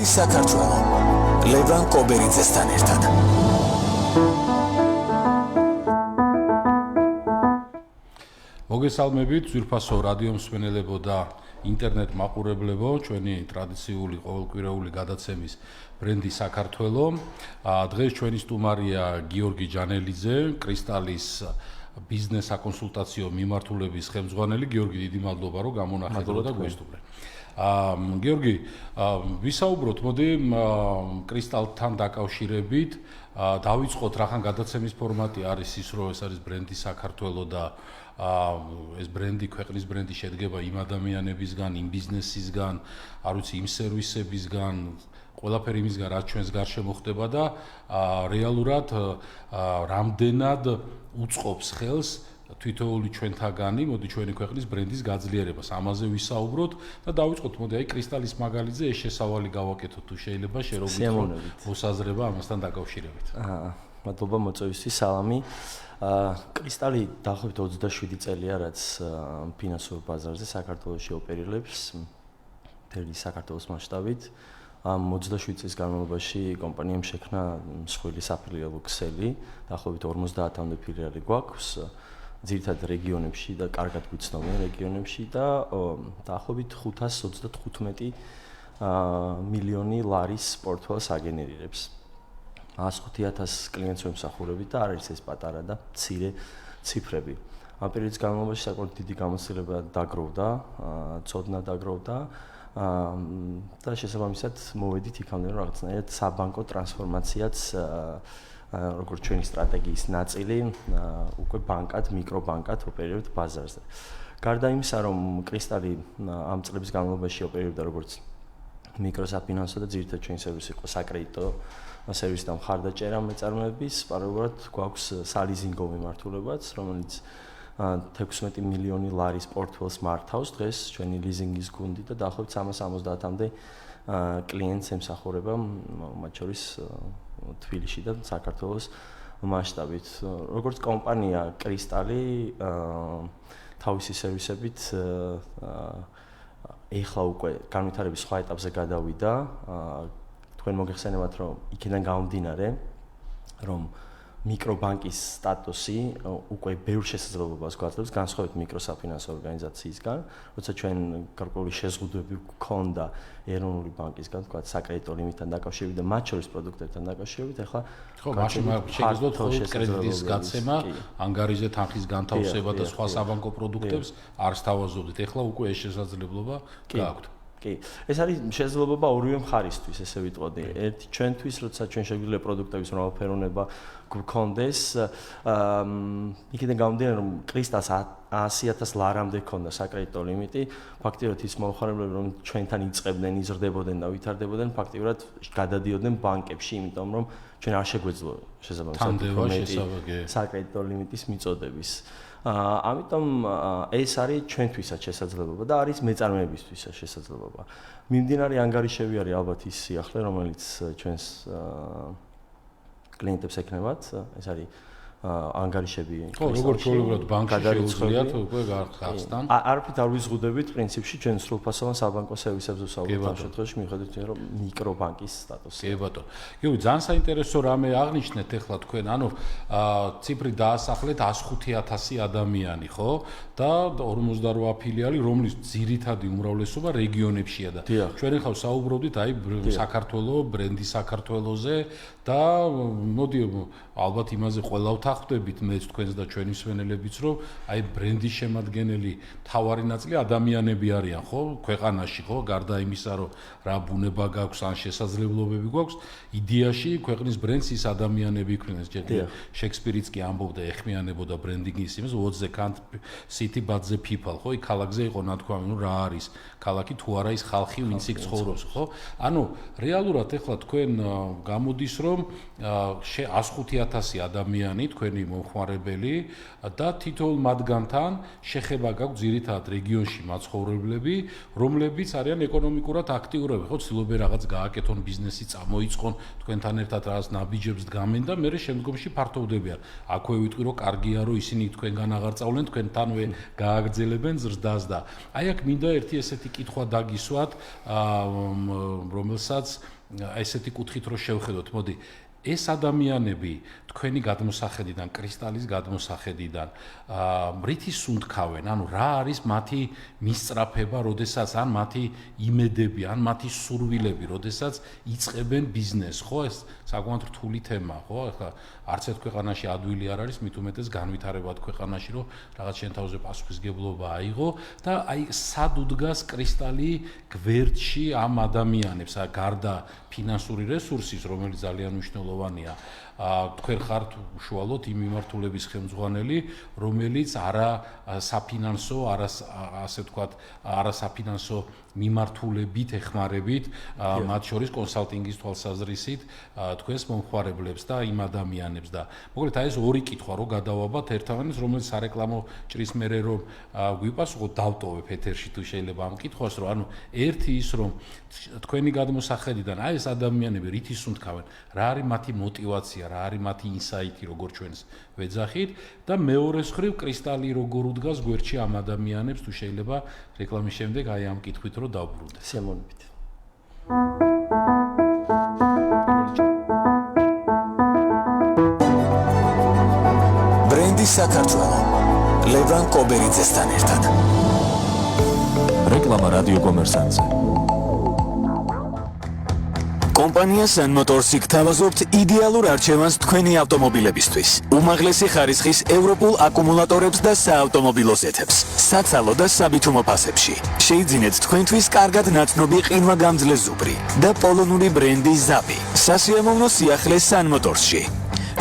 ბრენდის საქართველო ლევან კობერიძესთან ერთად. მოგესალმებით ძვირფასო რადიო მსმენელებო და ინტერნეტ მაყურებლებო, ჩვენი ტრადიციული ყოველკვირეული გადაცემის ბრენდი საქართველო. დღეს ჩვენი სტუმარია გიორგი ჯანელიძე, კრისტალის ბიზნეს საკონსულტაციო მიმართულების ხელმძღვანელი. გიორგი, დიდი მადლობა, რომ გამონახეთ და გვესტუმრეთ. გიორგი, ვისაუბროთ, მოდი კრისტალთან დაკავშირებით, დავიწყოთ რახან გადაცემის ფორმატი არის ის, რომ ეს არის ბრენდი საქართველო და ეს ბრენდი, ქვეყნის ბრენდი შედგება იმ ადამიანებისგან, იმ ბიზნესისგან, არ ვიცი, იმ სერვისებისგან, ყველაფერი იმისგან, რაც ჩვენს გარშემო ხდება და რეალურად რამდენად უწყობს ხელს თვითოეული ჩვენთაგანი, მოდი ჩვენი ქვეყნის ბრენდის გაძლიერებას. ამაზე ვისაუბროთ და დავიწყოთ, მოდი აი კრისტალის მაგალითზე ეს შესავალი გავაკეთოთ თუ შეიძლება შერეობით მოსაზრება ამასთან დაკავშირებით. მადლობა მოწვევისთვის, სალამი. კრისტალი დაახლოებით 27 წელია, რაც ფინანსურ ბაზარზე საქართველოში ოპერირებს, მთელი საქართველოს მასშტაბით. ამ 27 წლის განმავლობაში კომპანიამ შექმნა მსხვილი საფilialo ქსელი, დაახლოებით 50-მდე ფილიალი გვაქვს, ძირითადად რეგიონებში და კარგად გვიცნობენ რეგიონებში და დაახლოებით 535 მილიონი ლარის პორტფელს აგენერირებს. 105,000 კლიენტს ვემსახურებით და არ არის ეს პატარა და მცირე ციფრები. ამ პერიოდის განმავლობაში საკმაოდ დიდი გამოცდილება დაგროვდა, ცოდნა დაგროვდა და შესაბამისად მოვედით იქამდე, რომ რაღაცნაირად საბანკო ტრანსფორმაციაც როგორც ჩვენი სტრატეგიის ნაწილი უკვე ბანკად, მიკრობანკად ოპერირებთ ბაზარზე. გარდა იმისა, რომ კრისტალი ამ წლების განმავლობაში ოპერირებდა როგორც მიკროსაფინანსო და ძირითადად ჩვენი სერვისი იყო საკრედიტო სერვისი და მხარდაჭერა მეწარმეების, პარალელურად გვაქვს სალიზინგო მიმართულებაც, რომელიც 16 მილიონი ლარის პორტფელს მართავს დღეს ჩვენი ლიზინგის გუნდი და დაახლოებით 370-მდე კლიენტს ემსახურება, მათ შორის თბილისში და საქართველოს მასშტაბით. როგორც კომპანია კრისტალი თავისი სერვისებით ეხლა უკვე განვითარების სხვა ეტაპზე გადავიდა. თქვენ მოგეხსენებათ, რომ იქიდან გამომდინარე, რომ მიკრობანკის სტატუსი უკვე ბევრ შესაძლებლობას გვაძლევს განსხვავებით მიკროსაფინანსო ორგანიზაციისგან, როცა ჩვენ გარკვეული შეზღუდვები გვქონდა ეროვნული ბანკისგან, თქვა საკრედიტო ლიმიტთან დაკავშირებით და მათ შორის პროდუქტებთან დაკავშირებით, ახლა ხო, მაშინ შეგიძლიათ ხოლმე კრედიტის გაცემა, ანგარიზე თანხის განთავსება და სხვა საბანკო პროდუქტებს არ სთავაზობდით. ახლა უკვე ეს შესაძლებლობა გააქვთ. კი, ეს არის შესაძლებლობა ორივე მხარისთვის, ესე ვიტყოდი. ერთი ჩვენთვის, როცა ჩვენ შეგვიძლია პროდუქტების მრავალფეროვნება გვქონდეს, იქიდან გამომდინარე, რომ კრისტალს 100,000 ლარამდე ქონდა საკრედიტო ლიმიტი, ფაქტიურად ის მომხმარებლები, რომ ჩვენთან იწყებდნენ, იზრდებოდნენ და ვითარდებოდნენ, ფაქტიურად გადადიოდნენ ბანკებში, იმიტომ რომ ჩვენ არ შეგვეძლო შესაბამისად საკრედიტო ლიმიტის მიწოდების. ამიტომ ეს არის ჩვენთვისაც შესაძლებლობა და არის მეწარმეებისთვისაც შესაძლებლობა. მიმდინარე ანგარიშები არის ალბათ ის სიახლე, რომელიც ჩვენს კლიენტებს ეკნებათ, ეს არის ანგარიშები. ხო, როგორც ჩვეულებრივად ბანკში შეუძლიათ უკვე გახსნან. არაფრით არ ვიზღუდებით, პრინციპში ჩვენ სრულფასოვან საბანკო სერვისებზე ვსაუბრობთ ამ შემთხვევაში, მიუხედავად იმისა, რომ მიკრობანკის სტატუსი. კი ბატონო. გიორგი, ძალიან საინტერესო რამე აღნიშნეთ ახლა თქვენ, ანუ ციფრი დაასახლეთ 105,000 ადამიანი, ხო? და 48 ფილიალი, რომლის ძირითადი უმრავლესობა რეგიონებშია და ჩვენ ახლა საუბრობდით აი საქართველოს, ბრენდი საქართველოზე და მოდი ალბათ იმაზე ყველა ვთანხმდებით მეც თქვენს და ჩვენი მსმენელებიც, რომ აი ბრენდის შემადგენელი თავარი ნაწილი ადამიანები არიან, ხო, ქვეყანაში, ხო, გარდა იმისა, რომ რა ბუნება გაქვს ან შესაძლებლობები გვაქვს, იდეაში ქვეყნის ბრენდს ის ადამიანები იქმნიან. ჯერ შექსპირიც კი ამბობდა, ეხმიანებოდა ბრენდინგის იმას, what's the city but the people, ხო, იქ ქალაქზე იყო ნათქვამი, ну რა არის ქალაქი თუ არა ის ხალხი, ვინც იქ ცხოვრობს, ხო? ანუ რეალურად ახლა თქვენ გამოდის, რომ 105,000 ადამიანი თქვენ თქვენი მომხმარებელი და თითოეულ მათგანთან შეხება გაქვთ ძირითადად რეგიონში მაცხოვრებლები, რომლებიც არიან ეკონომიკურად აქტიურები, ხო, ცდილობენ რაღაც გააკეთონ ბიზნესი, წამოიწყონ, თქვენთან ერთად რაღაც ნაბიჯებს დგამენ და მერე შემდგომში ფართოვდებიან. აქვე ვიტყვი, რომ კარგია, რომ ისინი თქვენგან აღარ წავლენ, თქვენთანვე გააგრძელებენ ზრდას და აი აქ მინდა ერთი ესეთი კითხვა დაგისვათ, რომელსაც ესეთი კუთხით რო შევხედოთ, მოდი ეს ადამიანები თქვენი გადმოსახედიდან, კრისტალის გადმოსახედიდან, რითი სუნთქავენ, ანუ რა არის მათი მისწრაფება, როდესაც ან მათი იმედები, ან მათი სურვილები, როდესაც იწყებენ ბიზნესს, ხო, ეს საკმაოდ რთული თემაა, ხო? ახლა არც ერთ ქვეყანაში ადვილი არ არის, მით უმეტეს განვითარებად ქვეყანაში, რომ რაღაც შენ თავზე პასუხისგებლობა აიღო და აი სად უდგას კრისტალი გვერდში ამ ადამიანებს, გარდა ფინანსური რესურსის, რომელიც ძალიან მნიშვნელოვანია. თქვენ ხართ უშუალოდ იმ მიმართულების ხელმძღვანელი, რომელიც არა საფინანსო, ასე ვთქვათ, არა საფინანსო მიმართულებით ეხმარებით, მათ შორის კონსალტინგის თვალსაზრისით თქვენს მომხმარებლებს და იმ ადამიანებს და მოკლედ აი ეს ორი კითხვა რო გადავაბათ ერთმანეთს, რომელიც სარეკლამო ჭრის მერე რომ გვიპასუხოთ, დავტოვებ ეთერში თუ შეიძლება ამ კითხვას, რომ ანუ ერთი ის რომ თქვენი გადმოსახედიდან აი ეს ადამიანები რითი სუნთქავენ, რა არის მათი мотиваცია, რა არის მათი ინსაიტი, როგორ ჩვენს ვეძახით და მეორეს მხრივ კრისტალი როგორ უდგას გვერდში ამ ადამიანებს, თუ შეიძლება რეკლამის შემდეგ აი ამ კითხვით რომ დავბრუნდეთ. სიამოვნებით. ბრენდი საქართველო ლევან კობერიძესთან ერთად. რეკლამა რადიო კომერსანტზე. კომპანია Sun Motors-ი გთავაზობთ იდეალურ არჩევანს თქვენი ავტომობილებისთვის. უმაღლესი ხარისხის ევროპულ აკუმულატორებს და საავტომობილო ზეთებს, საცალო და საბითუმო ფასებში. შეიძინეთ თქვენთვის კარგად ნაცნობი ყინვაგამძლე ზუბრი და პოლონური ბრენდი ზაპი. სასიამოვნო სიახლე Sun Motors-ში.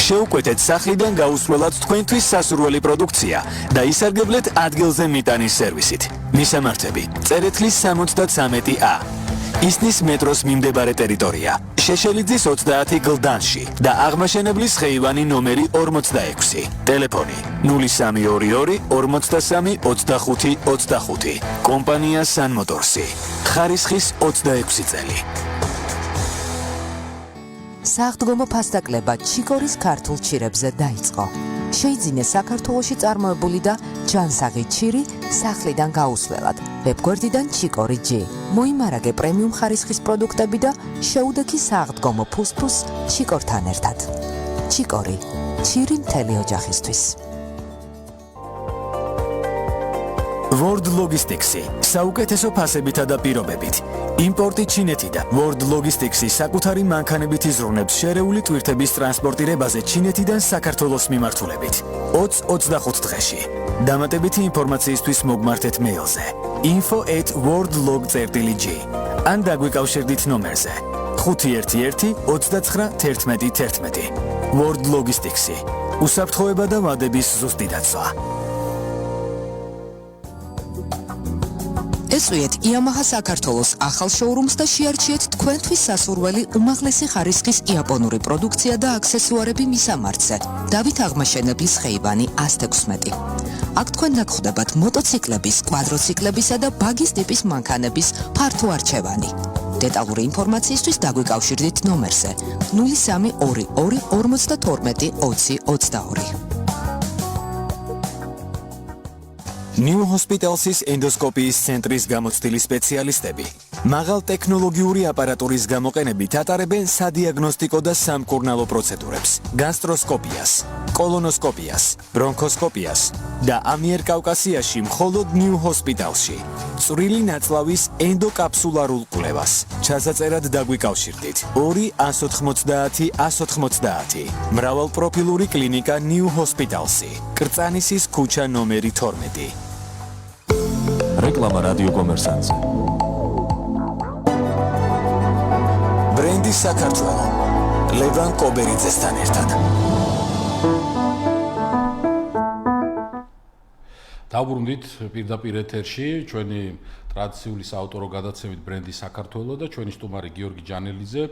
შეუკვეთეთ სახლიდან გაუსვლელად თქვენთვის სასურველი პროდუქცია და ისარგებლეთ ადგილზე მიტანის სერვისით. მისამართები: წერეთლის 73A. ისნის მეტროს მიმდებარე ტერიტორია. შეშელიძის 30 გლდანში და აღმაშენებლის ხეივანი ნომერი 46. ტელეფონი 0322 43 25 25. კომპანია Sun Motors-ი. ხარისხის 26 წელი. სააღდგომო ფასდაკლება ჩიკორის ქართულ ჩირებზე დაიწყო. შეიძინე საქართველოში წარმოებული და ჯანსაღი ჩირი სახლიდან გაუსვლელად. ვებგვერდიდან ჩიკორი.g. მოიმარაგე პრემიუმ ხარისხის პროდუქტები და შეუდექი სააღდგომო ფუსფუს ჩიკორთან ერთად. ჩიკორი. ჩირი მთელი ოჯახისთვის. World Logistics-ი საუკეთესო ფასებითა და პირობებით. იმპორტი ჩინეთიდან. World Logistics-ი საკუთარი მანქანებით იზრუნებს შერეული ტვირთების ტრანსპორტირებაზე ჩინეთიდან საქართველოს მიმართულებით. 20-25 დღეში. დამატებითი ინფორმაციისთვის მოგმართეთ მეილზე info@worldlog.g ან დაგვიკავშირდით ნომერზე 511 29 11 11. World Logistics-ი. უსაფრთხოება და ვადების ზუსტი დაცვა. ესვიეთ იამაჰა საქართველოს ახალ შოურუმს და შეარჩიეთ თქვენთვის სასურველი უმაღლესი ხარისხის იაპონური პროდუქცია და აქსესუარები მისამართზე. დავით აღმაშენებლის ხეივანი 116. აქ თქვენ დაგხვდებათ მოტოციკლების, კვადროციკლებისა და ბაგის ტიპის მანქანების ფართო არჩევანი. დეტალური ინფორმაციისთვის დაგვიკავშირდით ნომერზე 0322 52 20 22. New Hospitals-ის ენდოსკოპიის ცენტრის გამოცდილი სპეციალისტები მაღალ ტექნოლოგიური აპარატურის გამოყენებით ატარებენ სადიაგნოსტიკო და სამკურნალო პროცედურებს, გასტროსკოპიას, კოლონოსკოპიას, ბრონქოსკოპიას და ამიერკავკასიაში მხოლოდ New Hospitals-ში წვრილი ნაწლავის ენდოკაფსულარულ კვლევას. ჩასაწერად დაგვიკავშირდით 2 190 190. მრავალპროფილური კლინიკა New Hospitals-ი, კრწანისის ქუჩა ნომერი 12. რეკლამა რადიო კომერსანტზე. ბრენდი საქართველო ლევან კობერიძესთან ერთად. დავბრუნდით პირდაპირ ეთერში ჩვენი ტრადიციული საავტორო გადაცემით ბრენდი საქართველო და ჩვენი სტუმარი გიორგი ჯანელიძე.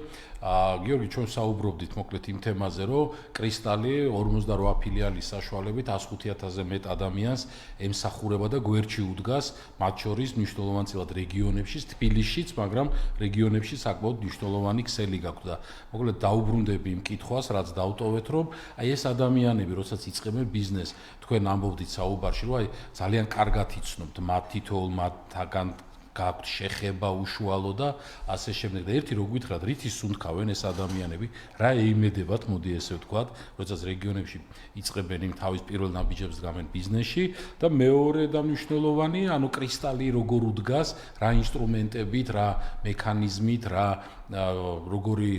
გიორგი, ჩვენ საუბრობდით მოკლედ იმ თემაზე, რომ კრისტალი 58 ფილიალის საშუალებით 105,000-ზე მეტ ადამიანს ემსახურება და გვერდში უდგას, მათ შორის მნიშვნელოვანწილად რეგიონებში, თბილისშიც, მაგრამ რეგიონებში საკმაოდ მნიშვნელოვანი ქსელი გაქვს და მოკლედ დაუბრუნდები იმ კითხვას, რაც დავტოვეთ, რომ აი ეს ადამიანები, როდესაც იწყებენ ბიზნესს, თქვენ ამბობდით საუბარში, რომ აი ძალიან კარგად იცნობთ მათ თითოეულ მათგან გაქვთ შეხება უშუალო და ასე შემდეგ და ერთი რო გითხრათ რითი სუნთქავენ ეს ადამიანები რა ეიმედებათ მოდი ესე ვთქვათ როდესაც რეგიონებში იწყებენ იმ თავის პირველ ნაბიჯებს დგამენ ბიზნესში და მეორე და მნიშვნელოვანი ანუ კრისტალი როგორ უდგას რა ინსტრუმენტებით რა მექანიზმით რა როგორი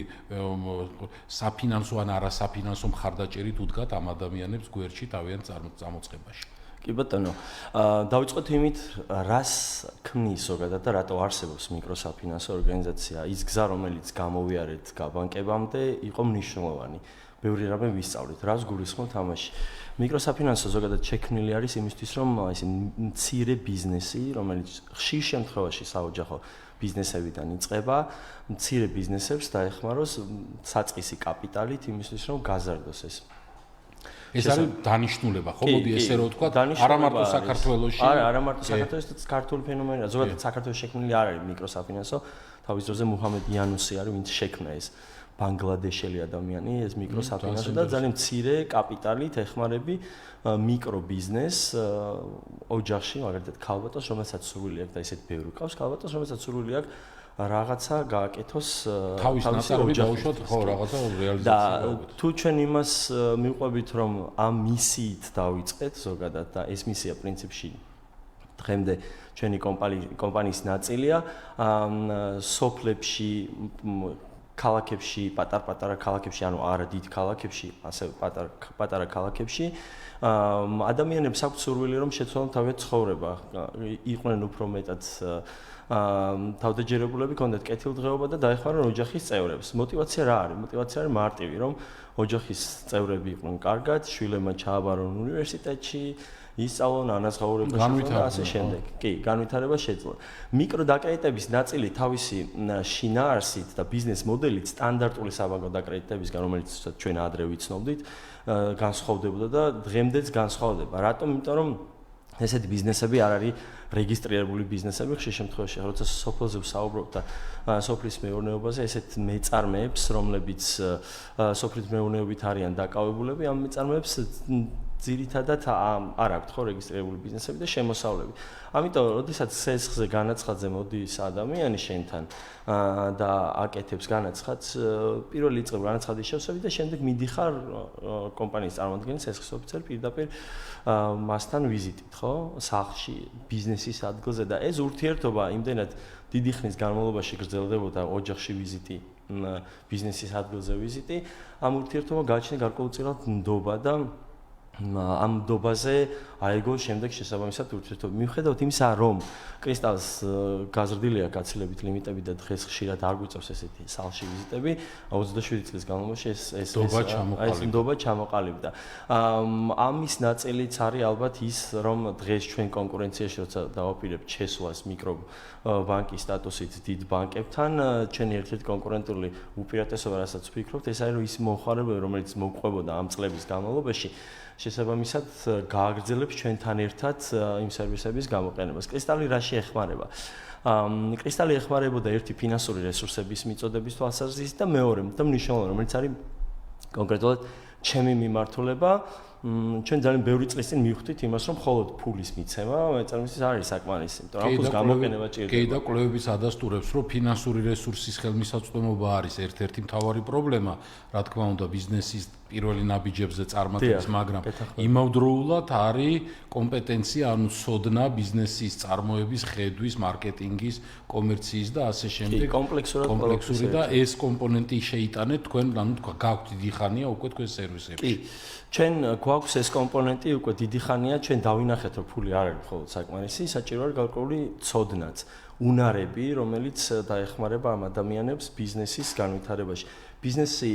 საფინანსო ან არასაფინანსო მხარდაჭერით უდგათ ამ ადამიანებს გვერდში თავიანთ წარმოწყებაში კი ბატონო, დავიწყოთ იმით, რას ქმნის ზოგადად და რატო არსებობს მიკროსაფინანსო ორგანიზაცია. ის გზა, რომელიც გამოვიარეთ გაბანკებამდე, იყო მნიშვნელოვანი. ბევრი რამე ვისწავლით, რას გულისხმობთ ამაში. მიკროსაფინანსო ზოგადად შექმნილი არის იმისთვის, რომ ესე მცირე ბიზნესი, რომელიც ხშირ შემთხვევაში საოჯახო ბიზნესებიდან იწყება, მცირე ბიზნესებს დაეხმაროს საწყისი კაპიტალით იმისთვის, რომ გაზარდოს ეს. ეს არის დანიშნულება, ხო? მოდი ესე რომ ვთქვა, არა მარტო საქართველოში. არა მარტო საქართველოში, ქართული ფენომენია. ზოგადად საქართველოში შექმნილი არ არის მიკროსაფინანსო. თავის დროზე მუჰამედ იანუსი არის, ვინც შექმნა ეს ბანგლადეშელი ადამიანი, ეს მიკროსაფინანსო და ძალიან მცირე კაპიტალით ეხმარები მიკრობიზნესს ოჯახში, მაგალითად ქალბატონს, რომელსაც სურვილი აქვს და ისეთ ბევრი ყავს ქალბატონს, რომელსაც სურვილი აქვს რაღაცა გააკეთოს თავის ნაწარმი დაუშვათ ხო რაღაცა რეალიზაცია და თუ ჩვენ იმას მივყვებით რომ ამ მისიით დავიწყეთ ზოგადად და ეს მისია პრინციპში დღემდე ჩვენი კომპანიის ნაწილია სოფლებში ქალაქებში პატარ-პატარა ქალაქებში ანუ არა დიდ ქალაქებში ასევე პატარა ქალაქებში ადამიანებს აქვთ სურვილი რომ შეცვალონ თავიანთი ცხოვრება იყვნენ უფრო მეტად თავდაჯერებულები კონდეთ კეთილდღეობა და დაეხმარონ ოჯახის წევრებს. მოტივაცია რა არის? მოტივაცია არის მარტივი, რომ ოჯახის წევრები იყვნენ კარგად, შვილებმა ჩააბარონ უნივერსიტეტში, ისწავლონ ანაზღაურებაში და ასე შემდეგ. კი, განვითარება შეძლონ. მიკროდაკრედიტების ნაწილი თავისი შინაარსით და ბიზნეს მოდელით სტანდარტული საბანკო დაკრედიტებისგან, რომელიც ჩვენ ადრე ვიცნობდით, განსხვავდებოდა და დღემდეც განსხვავდება. რატომ? იმიტომ რომ ესეთი ბიზნესები არ არის რეგისტრირებული ბიზნესები ხშირ შემთხვევაში, როცა სოფლზე ვსაუბრობ და სოფლის მეურნეობაზე ესეთ მეწარმეებს, რომლებიც სოფლის მეურნეობით არიან დაკავებულები, ამ მეწარმეებს ძირითადად არ აქვთ ხო რეგისტრირებული ბიზნესები და შემოსავლები. ამიტომ, როდესაც სესხზე განაცხადზე მოდის ადამიანი შენთან და აკეთებს განაცხადს, პირველი იწყება განაცხადის შევსებით და შემდეგ მიდიხარ კომპანიის წარმომადგენლის სესხის ოფიცერი პირდაპირ მასთან ვიზიტით, ხო? სახლში, ბიზნესის ადგილზე და ეს ურთიერთობა იმდენად დიდი ხნის განმავლობაში გრძელდებოდა ოჯახში ვიზიტი, ბიზნესის ადგილზე ვიზიტი, ამ ურთიერთობა გააჩნია გარკვეულწილად ნდობა და ამ ნდობაზე აიგო შემდეგ შესაბამისად ურთიერთობა. მიუხედავად იმისა, რომ კრისტალს გაზრდილია გაცილებით ლიმიტები და დღეს ხშირად არ გვიწევს ესეთი სახლში ვიზიტები, 27 წლის განმავლობაში ეს ნდობა ჩამოყალიბდა. ამის ნაწილიც არის ალბათ ის, რომ დღეს ჩვენ კონკურენციაში როცა დავაპირებთ შესვლას მიკრობანკის სტატუსით დიდ ბანკებთან, ჩვენი ერთ-ერთი კონკურენტული უპირატესობა, რასაც ვფიქრობთ, ეს არის რომ ის მომხმარებლები, რომელიც მოგვყვებოდა ამ წლების განმავლობაში შესაბამისად გააგრძელებს ჩვენთან ერთად იმ სერვისების გამოყენებას. კრისტალი რაში ეხმარება? კრისტალი ეხმარებოდა ერთი ფინანსური რესურსების მიწოდების თვალსაზრისით და მეორე და მნიშვნელოვანი, რომელიც არის კონკრეტულად ჩემი მიმართულება. ჩვენ ძალიან ბევრი წლის წინ მივხვდით იმას, რომ მხოლოდ ფულის მიცემა მეწარმისთვის არის საკმარისი, იმიტომ რომ ფულს გამოყენება ჭირდება. კი და კვლევების ადასტურებს, რომ ფინანსური რესურსის ხელმისაწვდომობა არის ერთ-ერთი მთავარი პრობლემა, რა თქმა უნდა, ბიზნესის პირველი ნაბიჯებზე წარმატების, მაგრამ იმავდროულად არის კომპეტენცია, ანუ ცოდნა ბიზნესის წარმოების, ხედვის, მარკეტინგის, კომერციის და ასე შემდეგ. კომპლექსური და ეს კომპონენტი შეიტანეთ თქვენ, ანუ გაქვთ დიდი ხანია უკვე თქვენ სერვისებში. კი. ჩვენ გვაქვს ეს კომპონენტი უკვე დიდი ხანია, ჩვენ დავინახეთ, რომ ფული არ არის მხოლოდ საკმარისი, საჭირო არის გარკვეული ცოდნაც. უნარები, რომელიც დაეხმარება ამ ადამიანებს ბიზნესის განვითარებაში. ბიზნესი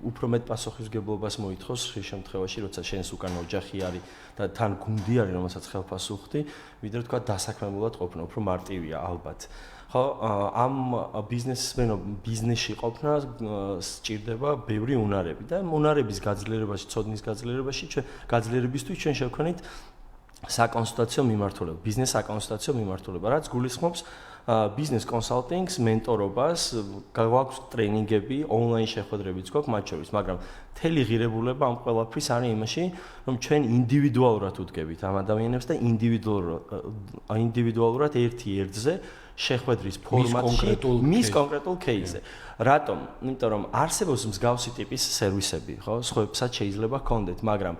უფრო მეტ პასუხისმგებლობას მოითხოვს შემთხვევაში, როცა შენს უკან ოჯახი არის და თან გუნდი არის, რომელსაც ხელფასს უხდი, ვიდრე თქვა დასაქმებულად ყოფნა, უფრო მარტივია ალბათ. ხო, ამ ბიზნესში ყოფნა სჭირდება ბევრი უნარები და უნარების გაძლიერებაში, ცოდნის გაძლიერებისთვის ჩვენ შევქმნით საკონსულტაციო მიმართულება, ბიზნეს საკონსულტაციო მიმართულება, რაც გულისხმობს ბიზნეს კონსალტინგს, მენტორობას, გვაქვს ტრენინგები, ონლაინ შეხვედრებიც გვაქვს მათ შორის, მაგრამ მთელი ღირებულება ამ ყველაფრის არის იმაში, რომ ჩვენ ინდივიდუალურად ვუდგებით ამ ადამიანებს და ინდივიდუალურად ერთი ერთზე შეხვედრის ფორმატში მის კონკრეტულ кейსზე. რატომ? იმიტომ რომ არსებობს მსგავსი ტიპის სერვისები, ხო? სხვაებსაც შეიძლება ჰქონდეთ, მაგრამ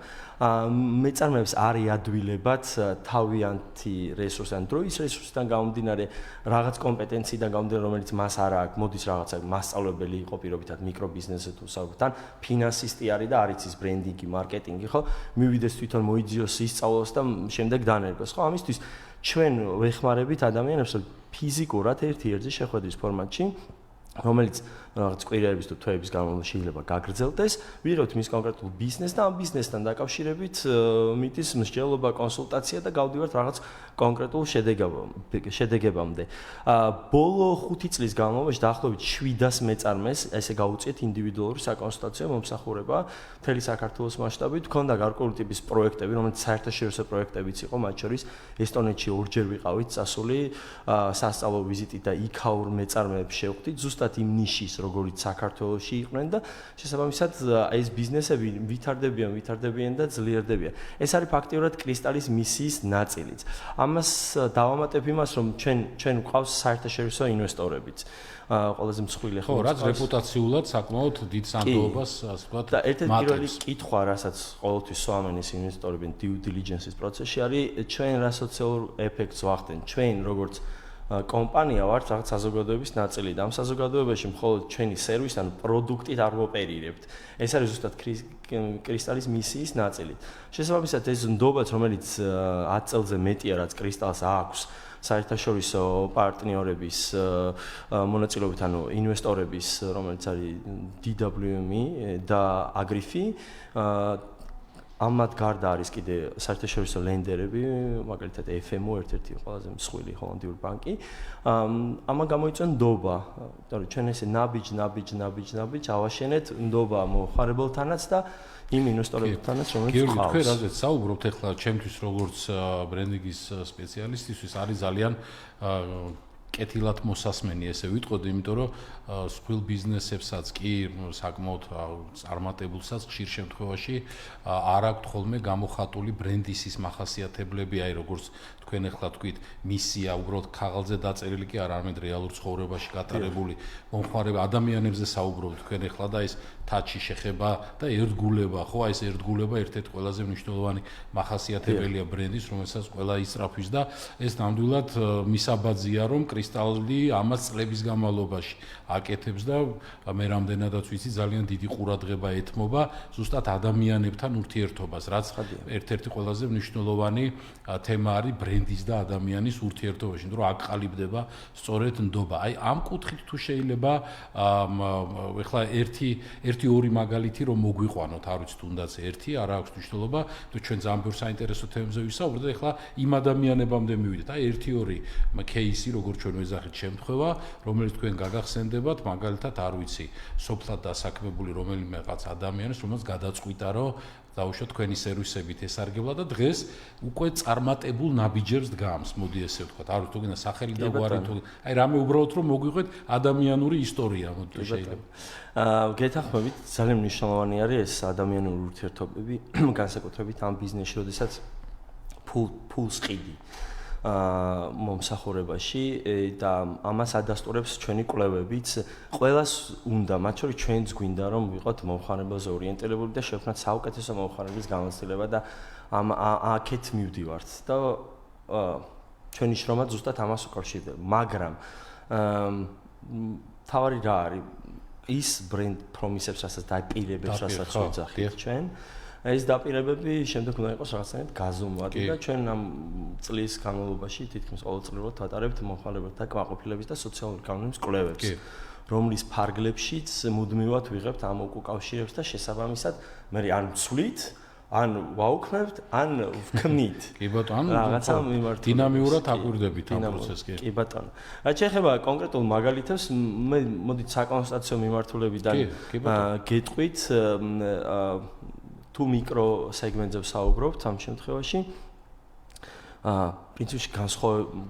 მეწარმეებს არის ადვილებად თავიანთი რესურსი, ან დროის რესურსიდან გამომდინარე, რაღაც კომპეტენციიდან გამომდინარე, რომელიც მას არ აქვს, მოდის რაღაცა მასწავლებელი იყო პირობითად მიკრობიზნესზე თუ საუბრობთ, ფინანსისტი არის და არ იცის ბრენდინგი, მარკეტინგი, ხო? მივიდეს თვითონ მოიძიოს ისწავლოს და შემდეგ დანერგოს, ხო? ამისთვის ჩვენ ვეხმარებით ადამიანებს ფიზიკურად ერთ-ერთი შეხვედრის ფორმატში, რომელიც რაღაც კვირაების თუ თვეების განმავლობაში შეიძლება გაგრძელდეს, ვიღებთ მის კონკრეტულ ბიზნესს და ამ ბიზნესთან დაკავშირებით მითის მსჯელობა, კონსულტაცია და გავდივართ რაღაც კონკრეტულ შედეგებამდე. ბოლო 5 წლის განმავლობაში დაახლოებით 700 მეწარმეს ესე გაუწიეთ ინდივიდუალური საკონსულტაციო მომსახურება მთელი საქართველოს მასშტაბით. ქონდა გარკვეული ტიპის პროექტები, რომელიც საერთაშორისო პროექტებიც იყო, მათ შორის ესტონეთში ორჯერ ვიყავით წასული სასწავლო ვიზიტით და იქაურ მეწარმეებს შევხვდით ზუსტად იმ ნიშის, როგორც საქართველოში იყვნენ და შესაბამისად ეს ბიზნესები ვითარდებიან და ძლიერდებიან. ეს არის ფაქტიურად კრისტალის მისიის ნაწილიც. ამას დავამატებ იმას, რომ ჩვენ გვყავს საერთაშორისო ინვესტორებიც. ყველაზე მსხვილი ხო, რაც რეპუტაციულად საკმაოდ დიდ სანდოობას, ასე ვთქვათ, და ერთ-ერთი პირველი კითხვა, რასაც ყოველთვის სვამენის ინვესტორები due diligence-ის პროცესში არის, ჩვენ რა სოციალურ ეფექტს ვახდენთ, ჩვენ როგორც კომპანია ვართ რაღაც საზოგადოების ნაწილი და ამ საზოგადოებაში მხოლოდ ჩვენი სერვისი ან პროდუქტით არ ვოპერირებთ. ეს არის ზუსტად კრისტალის მისიის ნაწილი. შესაბამისად ეს ნდობაც, რომელიც 10 წელზე მეტია, რაც კრისტალს აქვს საერთაშორისო პარტნიორების მონაწილეობით, ანუ ინვესტორების, რომელიც არის DWM და Agrifi, ამათ გარდა არის კიდე საერთაშორისო ლენდერები, მაგალითად FMO ერთ-ერთი ყველაზე მსხვილი ჰოლანდიური ბანკი. ამან გამოიწვია ნდობა, იმიტომ რომ ჩვენ ესე ნაბიჯ ავაშენეთ ნდობა მოხარებელთანაც და იმ ინვესტორებთანაც, რომელიც გიორგი, თქვენ რაზეც საუბრობთ ახლა, ჩემთვის როგორც ბრენდინგის სპეციალისტისთვის არის ძალიან კეთილად მოსასმენი ესე ვიტყოდი, იმიტომ რომ სხვილ ბიზნესებსაც კი საკმაოდ წარმატებულსაც ხშირ შემთხვევაში არ აქვთ ხოლმე გამოხატული ბრენდის მახასიათებლები, აი როგორც თქვენ ახლა თქვით, მისია უბრალოდ ქაღალდზე დაწერილი კი არ, არამედ რეალურ ცხოვრებაში გატარებული მომხმარება ადამიანებზე საუბრობთ თქვენ ახლა და ეს თაჩი შეხება და ერთგულება, ხო, აი ეს ერთგულება ერთ-ერთი ყველაზე მნიშვნელოვანი მახასიათებელია ბრენდის, რომელსაც ყველა ისწრაფვის და ეს ნამდვილად მისაბაძია, რომ კრისტალი ამას წლების განმავლობაში აკეთებს და მე რამდენადაც ვიცი ძალიან დიდი ყურადღება ეთმობა ზუსტად ადამიანებთან ურთიერთობას, რაც ერთ-ერთი ყველაზე მნიშვნელოვანი თემა არის ბრენდის და ადამიანის ურთიერთობაში, იმიტომ რომ აქ ყალიბდება სწორედ ნდობა. აი ამ კუთხით თუ შეიძლება ეხლა ერთი-ორი მაგალითი რომ მოგვიყვანოთ, არ ვიცი თუნდაც ერთი, არა აქვს მნიშვნელობა, თუ ჩვენ ძალიან ბევრ საინტერესო თემებზე ვისაუბრეთ და ეხლა იმ ადამიანებამდე მივიდეთ. აი ერთი-ორი кейსი, როგორც ჩვენ ვეძახით შემთხვევა, რომელიც თქვენ გაგახსენდებათ, მაგალითად არ ვიცი, სოფლად დასაქმებული რომელიმე რაღაც ადამიანის, რომელსაც გადაწყვიტა, რომ დაუშვათ თქვენი სერვისებით ესარგებლა და დღეს უკვე წარმატებულ ნაბიჯებს დგამს, მოდი ესე ვთქვათ, არ ვიცი თუ გინდა სახელი და გვარი თუ აი რამე უბრალოდ რომ მოგვიყვეთ ადამიანური ისტორია, მოდი შეიძლება. გეთანხმებით, ძალიან მნიშვნელოვანი არის ეს ადამიანური ურთიერთობები, განსაკუთრებით ამ ბიზნესში, როდესაც ფულს ყიდი მომსახურებაში და ამას ადასტურებს ჩვენი კვლევებიც. ყველას უნდა, მათ შორის ჩვენც გვინდა რომ ვიყოთ მომხმარებელზე ორიენტირებული და შევქმნათ საუკეთესო მომხმარებლის გამოცდილება და აქეთ მივდივართ და ჩვენი შრომა ზუსტად ამას უკავშირდება. მაგრამ თავარი რა არის ის ბრენდ პრომისებს, რასაც დააპირებებს, რასაც ვეძახით ჩვენ ეს დაპირებები შემდეგ უნდა იყოს რაღაცნაირად გაზომვადი და ჩვენ ამ წლის განმავლობაში თითქმის ყოველწლიურად ვატარებთ მომხმარებელთა კმაყოფილების და სოციალური კანონების კვლევებს, რომლის ფარგლებშიც მუდმივად ვიღებთ ამ უკავშირებს და შესაბამისად მე ან ვცვლით, ან ვაუქმებთ, ან ვქმნით. კი ბატონო, რაღაცა მიმართულებით. დინამიურად აკვირდებით ამ პროცესს, კი. კი ბატონო. რაც შეეხება კონკრეტულ მაგალითებს, მე მოდით საკონსტიტუციო მიმართულებიდან გეტყვით თუ მიკრო სეგმენტზე ვსაუბრობთ ამ შემთხვევაში. პრინციპში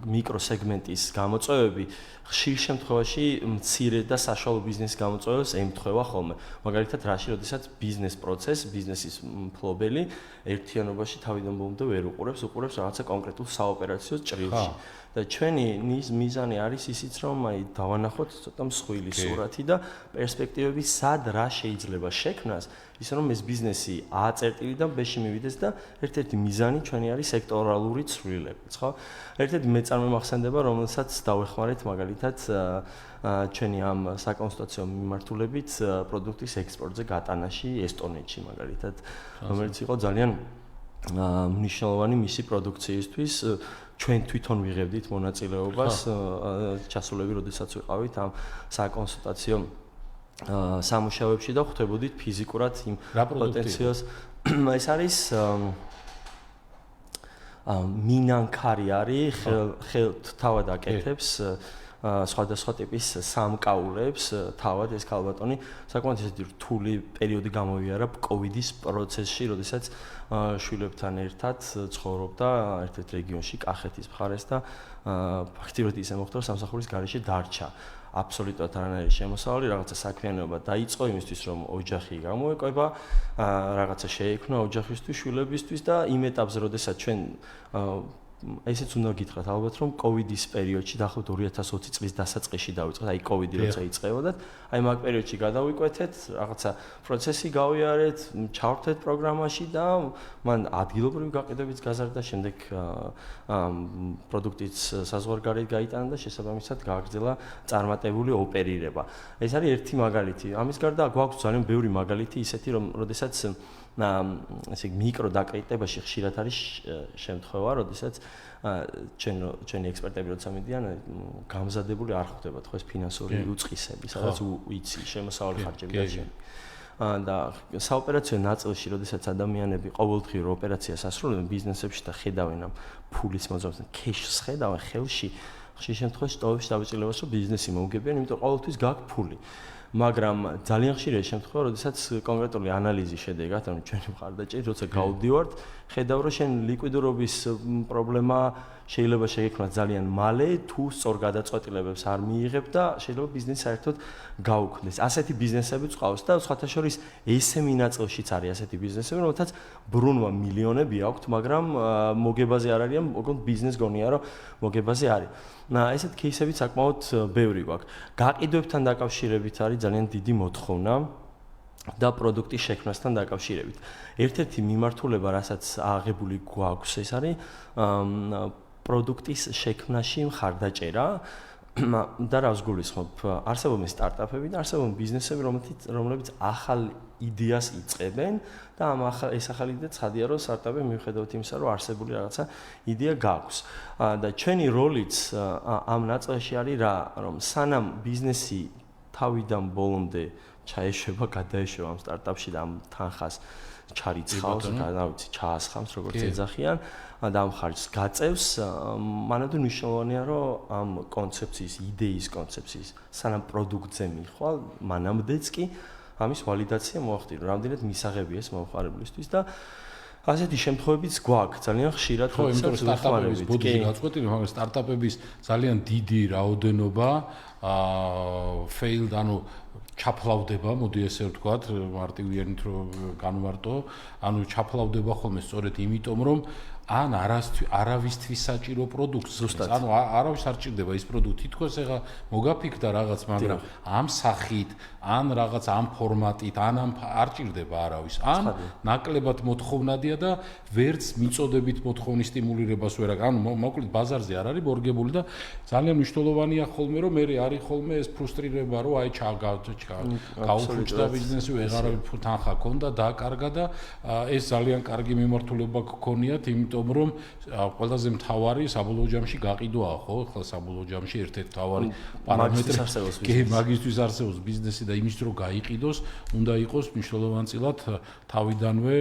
მიკრო სეგმენტის გამოწვევები ხშირ შემთხვევაში მცირე და საშუალო ბიზნესის გამოწვევებს ემთხვევა ხოლმე. მაგალითად, რაში, როდესაც ბიზნეს პროცესს, ბიზნესის მფლობელი ერთიანობაში თავიდან ბოლომდე ვერ უყურებს რაღაცა კონკრეტულ საოპერაციო ჭრილში. და ჩვენი მიზანი არის ისიც, რომ დავანახოთ ცოტა მსხვილი სურათი და პერსპექტივები სად რა შეიძლება შექმნას, ისე რომ ეს ბიზნესი A-წერტილიდან B-ში მივიდეს და ერთ-ერთი მიზანი ჩვენი არის სექტორალური ცვლილებიც, ხო? ერთ-ერთი მეწარმე მახსენდება, რომელსაც დავეხმარეთ მაგალითად ჩვენი ამ საკონსტიტუციო მიმართულებით პროდუქტის ექსპორტზე გატანაში ესტონეთში მაგალითად, რომელიც იყო ძალიან მნიშვნელოვანი მისი პროდუქციისთვის. ჩვენ თვითონ ვიღებდით მონაწილეობას ჩასულები, როდესაც ვიყავით ამ საკონსულტაციო სამუშაოებში და ხვდებოდით ფიზიკურად იმ პოტენციალს. ეს არის მინანქარი არის, თავად აკეთებს სხვადასხვა ტიპის სამკაულებს, თავად ეს ქალბატონი საკმაოდ ისეთი რთული პერიოდი გამოვიარა კოვიდის პროცესში, როდესაც შვილებთან ერთად ცხოვრობდა ერთ-ერთ რეგიონში, კახეთის მხარეს და ფაქტიურად ისე მოხდა, რომ სამსახურის გარეშე დარჩა. აბსოლუტურად არანაირი შემოსავალი, რაღაცა საქმიანობა დაიწყო იმისთვის, რომ ოჯახი გამოეკვება, რაღაცა შეექმნა ოჯახისთვის, შვილებისთვის და იმ ეტაპზე, როდესაც ჩვენ ესეც უნდა გითხრათ ალბათ, რომ კოვიდის პერიოდში, დაახლოებით 2020 წლის დასაწყისში დავიწყეთ, კოვიდი როცა იწყებოდა, მაგ პერიოდში გადავიკვეთეთ, რაღაცა პროცესი გავიარეთ, ჩავრთეთ პროგრამაში და მან ადგილობრივი გაყიდვებიც გაზარდა, შემდეგ პროდუქტიც საზღვარგარეთ გაიტანა და შესაბამისად გააგრძელა წარმატებული ოპერირება. ეს არის ერთი მაგალითი. ამის გარდა გვაქვს ძალიან ბევრი მაგალითი ისეთი, რომ როდესაც ესე მიკრო დაკრიტებაში ხშირად არის შემთხვევა, როდესაც ჩვენი ექსპერტები როცა მიდიან, გამზადებული არ ხვდებათ ხო ეს ფინანსური უწყისები, სადაც უიცი შემოსავალი ხარჯები გაჩვენ. და საოპერაციო ნაწილში, როდესაც ადამიანები ყოველდღიურ ოპერაციას ასრულებენ ბიზნესებში და ხედავენ ამ ფულის მოძრაობას, კეშს ხედავენ ხელში, ხშირ შემთხვევაში ტოვებს დავიწილებას, რომ ბიზნესი მოუგებიან, იმიტომ ყოველთვის გაქვს ფული. მაგრამ ძალიან ხშირია შემთხვევა, როდესაც კონკრეტული ანალიზი შედეგად, ანუ ჩვენი მხარდაჭერით, როცა გავდივართ, ხედავ, რომ შენ ლიკვიდურობის პრობლემა შეიძლება შეგექმნას ძალიან მალე, თუ სწორ გადაწყვეტილებებს არ მიიღებ და შეიძლება ბიზნესი საერთოდ გაუქმდეს. ასეთი ბიზნესებიც ყავს და სხვათა შორის SME ნაწილშიც არის ასეთი ბიზნესები, რომელთაც ბრუნვა მილიონები აქვთ, მაგრამ მოგებაზე არ არიან, ოღონდ ბიზნეს გონია, რომ მოგებაზე არის. ესეთ кейსები საკმაოდ ბევრი გვაქვს. გაყიდვებთან დაკავშირებით არის ძალიან დიდი მოთხოვნა და პროდუქტის შექმნასთან დაკავშირებით. ერთ-ერთი მიმართულება, რასაც აღებული გვაქვს, ეს არის პროდუქტის შექმნაში მხარდაჭერა და რას გულისხმობ? არსებობენ სტარტაპები და არსებობენ ბიზნესები, რომლებიც ახალ იდეას იწყებენ და ეს ახალი იდეა ცხადია, რომ სტარტაპები მიუხედავად იმისა, რომ არსებული რაღაცა იდეა გაქვს. და ჩვენი როლიც ამ ნაწილში არის რა, რომ სანამ ბიზნესი თავიდან ბოლომდე ჩაეშვება, გადაეშვება ამ სტარტაპში და ამ თანხას ჩარიცხავს, განავიცი, ჩაასხამს, როგორც ეძახიან და ამ ხარჯს გაწევს, მანამდე მნიშვნელოვანია, რომ ამ კონცეფციის, იდეის კონცეფციის, სანამ პროდუქტზე მიხვალ, მანამდეც კი ამის ვალიდაცია მოახდინო, რამდენად მისაღებია ეს მომხმარებლისთვის და ასეთი შემთხვევებიც გვაქვს ძალიან ხშირად, ხო, იმიტომ რომ სტარტაპების ბოდიში გაწყვეტილი, მაგრამ სტარტაპების ძალიან დიდი რაოდენობა failed, ანუ ჩაფლავდება, მოდი ესე ვთქვათ, მარტივიანით რომ განვარტო, ანუ ჩაფლავდება ხოლმე სწორედ იმიტომ, რომ ან არავისთვის საჭირო პროდუქტს. ანუ არავის არ ჭირდება ის პროდუქტი. თითქოს ეხა მოგაფიქრდა რაღაც, მაგრამ ამ სახით, ან რაღაც ამ ფორმატით, ან ამ არ ჭირდება არავის. ან ნაკლებად მოთხოვნადია და ვერც მიწოდებით მოთხოვნის სტიმულირებას ვერ აქვს. ანუ მოკლედ ბაზარზე არ არის მორგებული და ძალიან მნიშვნელოვანია ხოლმე რომ მე არის ხოლმე ეს ფრუსტრირება რომ აი გაუფუჭდა ბიზნესი, ვეღარ თანხა ქონდა, დააკარგა და ეს ძალიან კარგი მიმართულება გქონიათ, იმიტომ რომ ყველაზე მთავარი საბოლოო ჯამში გაყიდვაა, ხო? ხლა საბოლოო ჯამში ერთ-ერთი მთავარი პარამეტრი მაგისტრის არსებობს ბიზნესი და იმის რომ გაიყიდოს, უნდა იყოს მნიშვნელოვანწილად თავიდანვე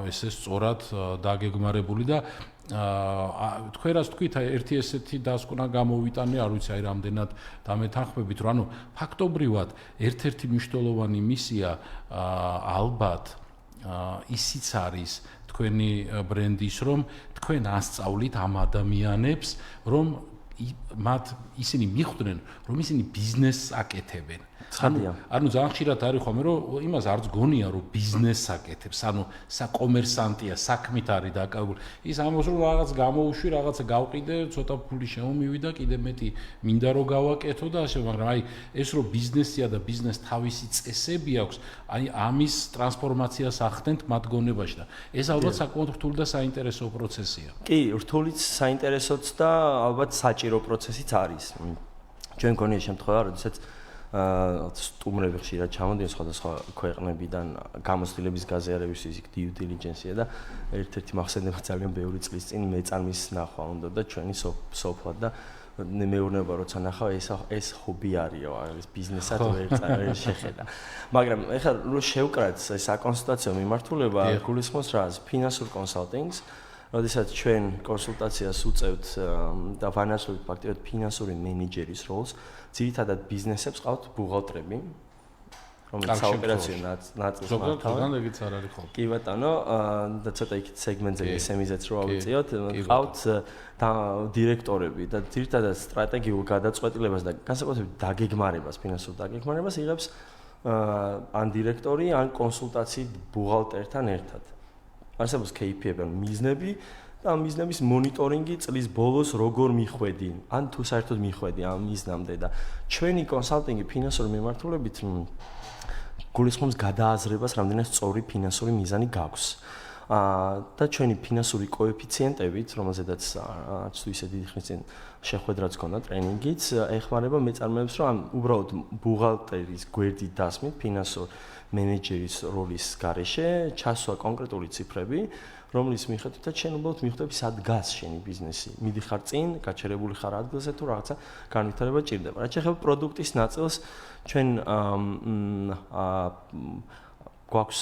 ესე სწორად დაგეგმარებული და თქვენ რას თქვით, ერთი ესეთი დასკვნა გამოვიტანე, არ ვიცი, აი რამდენად დამეთანხმებით, რომ ანუ ფაქტობრივად ერთ-ერთი მნიშვნელოვანი მისია ალბათ ისიც არის თქვენი ბრენდის, რომ თქვენ ასწავლით ამ ადამიანებს, რომ მათ ისინი მიხვდნენ, რომ ისინი ბიზნესს აკეთებენ. ანუ ძალიან ხშირად არის ხოლმე რომ იმას არც გონია რომ ბიზნესს აკეთებს, ანუ საკომერსანტია, საქმით არის დაკავებული. ის ამბობს რომ რაღაც გამოუშვი, რაღაცა გავყიდე, ცოტა ფული შემომივიდა, კიდე მეტი მინდა რომ გავაკეთო და ასე, მაგრამ აი ეს რომ ბიზნესია და ბიზნესს თავისი წესები აქვს, აი ამის ტრანსფორმაციას ახდენთ მათ გონებაში და ეს ალბათ საკმაოდ რთული და საინტერესო პროცესია. კი, რთულიც, საინტერესოც და ალბათ საჭირო პროცესიც არის. ჩვენ გონია შემთხვევა, როდესაც სტუმრები ხშირად ჩამოდიან სხვადასხვა ქვეყნებიდან გამოცდილების გაზიარების due diligence-ია და ერთ-ერთი მახსენდება ძალიან ბევრი წლის წინ მეწარმის ნახვა უნდა და ჩვენი სოფლად და მეურნეობა როცა ნახავ ეს ჰობი არისო, ეს ბიზნესად ვერ შეხედა. მაგრამ ეხლა რო შევკრათ ეს საკონსულტაციო მიმართულება გულისხმობს რას? ფინანსურ კონსალტინგს, როდესაც ჩვენ კონსულტაციას უწევთ და ვანაცვლებით ფაქტობრივად ფინანსური მენეჯერის როლს, ძირითადად ბიზნესებს ყავთ ბუღალტრები, რომელიც საოპერაციო ნაწილს მართავენ. ეგეც არ არის ხოლმე. კი ბატონო, და ცოტა იქით სეგმენტზე SME-ზეც რო ავიწიოთ, ყავთ დირექტორები და ძირითადად სტრატეგიულ გადაწყვეტილებას და განსაკუთრებით დაგეგმარებას, ფინანსურ დაგეგმარებას იღებს ან დირექტორი, ან კონსულტაციით ბუღალტერთან ერთად. არსებობს KPI-ები, მიზნები და ამ მიზნების მონიტორინგი წლის ბოლოს როგორ მიხვედი, ან თუ საერთოდ მიხვედი ამ მიზნამდე და ჩვენი კონსალტინგი ფინანსური მიმართულებით გულისხმობს გადააზრებას, რამდენად სწორი ფინანსური მიზანი გაქვს. და ჩვენი ფინანსური კოეფიციენტებით, რომელზედაც არც თუ ისე დიდი ხნის წინ შეხვედრაც ქონდა ტრენინგიც, ეხმარება მეწარმეებს, რომ უბრალოდ ბუღალტერის გვერდით დასმით ფინანსურ მენეჯერის როლის გარეშე ჩასვა კონკრეტული ციფრები, რომლის მიხედვითაც შენ უბრალოდ მიხვდები სად დგას შენი ბიზნესი. მიდიხარ წინ, გაჩერებული ხარ ადგილზე თუ რაღაცა განვითარება ჭირდება. რაც შეეხება პროდუქტის ნაწილს, ჩვენ გვაქვს